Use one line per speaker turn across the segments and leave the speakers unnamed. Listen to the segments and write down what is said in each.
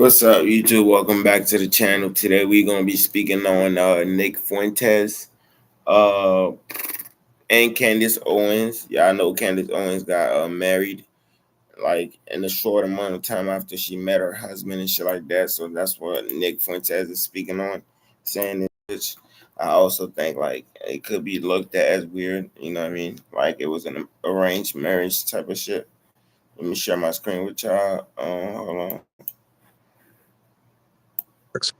What's up, YouTube? Welcome back to the channel. Today we're gonna be speaking on Nick Fuentes uh, and Candance Owens. Y'all know Candance Owens got married like in a short amount of time after she met her husband and shit like that. So that's what Nick Fuentes is speaking on, saying this. I also think like it could be looked at as weird. You know what I mean? Like it was an arranged marriage type of shit. Let me share my screen with y'all. Hold on.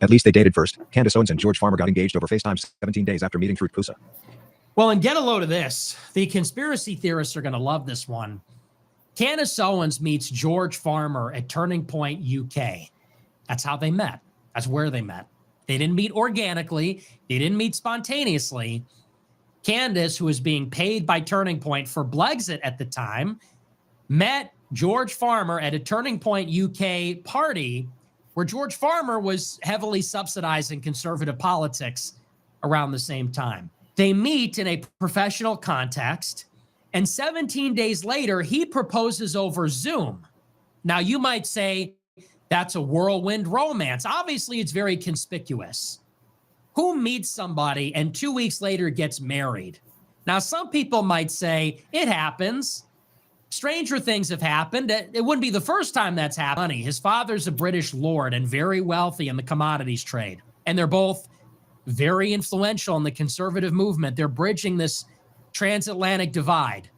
At least they dated first. Candance Owens and George Farmer got engaged over FaceTime 17 days after meeting through Pusa.
Well, and get a load of this. The conspiracy theorists are going to love this one. Candance Owens meets George Farmer at Turning Point, UK. That's how they met. That's where they met. They didn't meet organically. They didn't meet spontaneously. Candace, who was being paid by Turning Point for Blexit at the time, met George Farmer at a Turning Point, UK party where George Farmer was heavily subsidizing conservative politics around the same time. They meet in a professional context, and 17 days later, he proposes over Zoom. Now, you might say that's a whirlwind romance. Obviously, it's very conspicuous. Who meets somebody and 2 weeks later gets married? Now, some people might say it happens. Stranger things have happened. It wouldn't be the first time that's happened. His father's a British lord and very wealthy in the commodities trade. And they're both very influential in the conservative movement. They're bridging this transatlantic divide.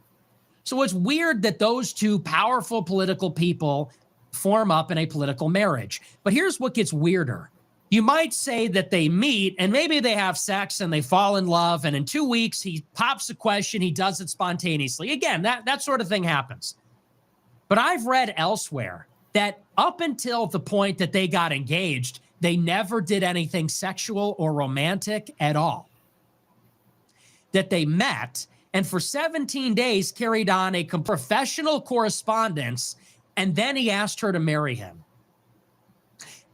So it's weird that those two powerful political people form up in a political marriage. But here's what gets weirder. You might say that they meet and maybe they have sex and they fall in love, and in 2 weeks he pops a question, he does it spontaneously. Again, that sort of thing happens. But I've read elsewhere that up until the point that they got engaged, they never did anything sexual or romantic at all. That they met and for 17 days carried on a professional correspondence, and then he asked her to marry him.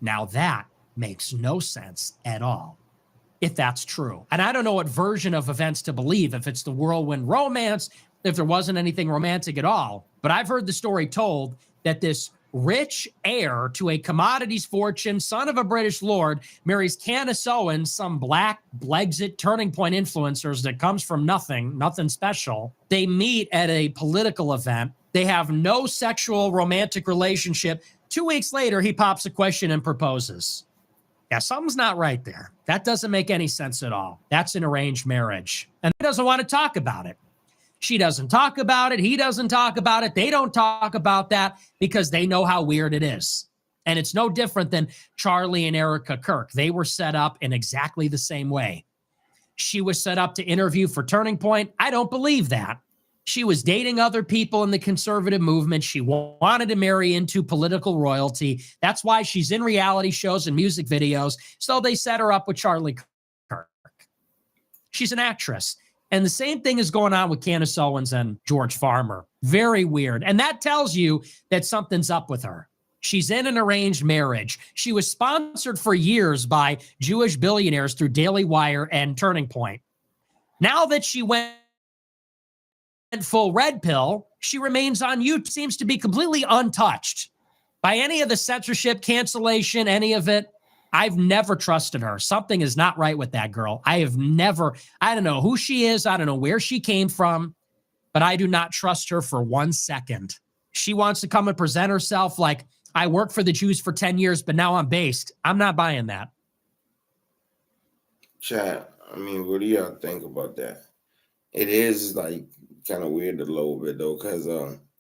Now that makes no sense at all, if that's true. And I don't know what version of events to believe, if it's the whirlwind romance, if there wasn't anything romantic at all. But I've heard the story told that this rich heir to a commodities fortune, son of a British lord, marries Candance Owens, some black Blexit Turning Point influencers that comes from nothing special. They meet at a political event. They have no sexual romantic relationship. 2 weeks later, he pops a question and proposes. Yeah, something's not right there. That doesn't make any sense at all. That's an arranged marriage. And he doesn't want to talk about it. She doesn't talk about it. He doesn't talk about it. They don't talk about that because they know how weird it is. And it's no different than Charlie and Erica Kirk. They were set up in exactly the same way. She was set up to interview for Turning Point. I don't believe that. She was dating other people in the conservative movement. She wanted to marry into political royalty. That's why she's in reality shows and music videos. So they set her up with Charlie Kirk. She's an actress. And the same thing is going on with Candance Owens and George Farmer. Very weird. And that tells you that something's up with her. She's in an arranged marriage. She was sponsored for years by Jewish billionaires through Daily Wire and Turning Point. Now that she went full red pill, she remains on YouTube, seems to be completely untouched by any of the censorship, cancellation, any of it. I've never trusted her. Something is not right with that girl. I don't know who she is. I don't know where she came from, but I do not trust her for 1 second. She wants to come and present herself like, I worked for the Jews for 10 years, but now I'm based. I'm not buying that.
Chat, I mean, what do y'all think about that? It is like kind of weird a little bit though, because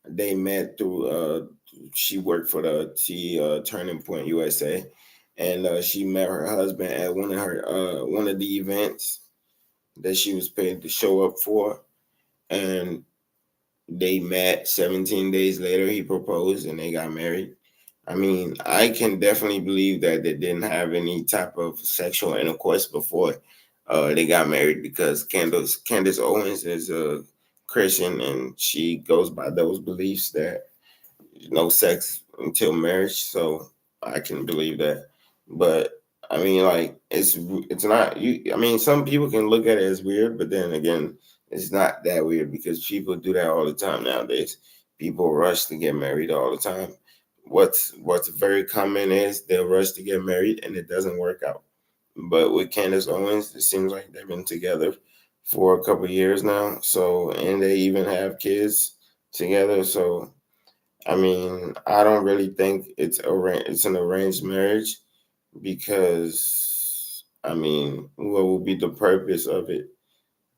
they met through she worked for the Turning Point USA, and she met her husband at one of the events that she was paid to show up for, and they met. 17 days later he proposed and they got married. I mean, I can definitely believe that they didn't have any type of sexual intercourse before they got married, because Candance Owens is a Christian and she goes by those beliefs that no sex until marriage. So I can believe that. But I mean, like, it's not you. I mean, some people can look at it as weird, but then again, it's not that weird because people do that all the time nowadays. People rush to get married all the time. what's very common is they'll rush to get married and it doesn't work out. But with Candance Owens, it seems like they've been together for a couple years now. So, and they even have kids together. So, I mean, I don't really think it's an arranged marriage because I mean, what would be the purpose of it?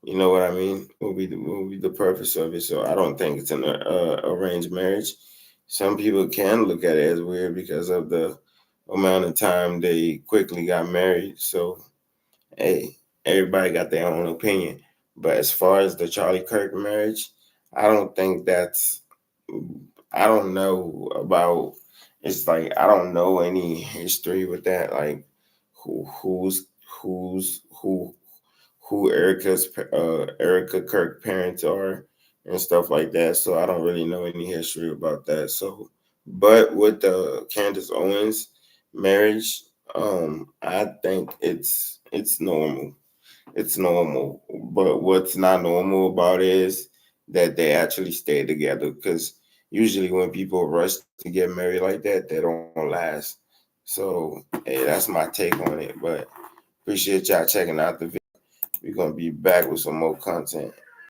You know what I mean? What would be the purpose of it? So I don't think it's an arranged marriage. Some people can look at it as weird because of the amount of time they quickly got married. So hey, everybody got their own opinion. But as far as the Charlie Kirk marriage, I don't think that's. I don't know about. It's like I don't know any history with that. Like who's who Erica Kirk parents are and stuff like that. So I don't really know any history about that. So, but with the Candace Owens marriage, I think it's normal. It's normal. But what's not normal about it is that they actually stay together. Because usually when people rush to get married like that, they don't last. So hey, that's my take on it. But appreciate y'all checking out the video. We're gonna be back with some more content.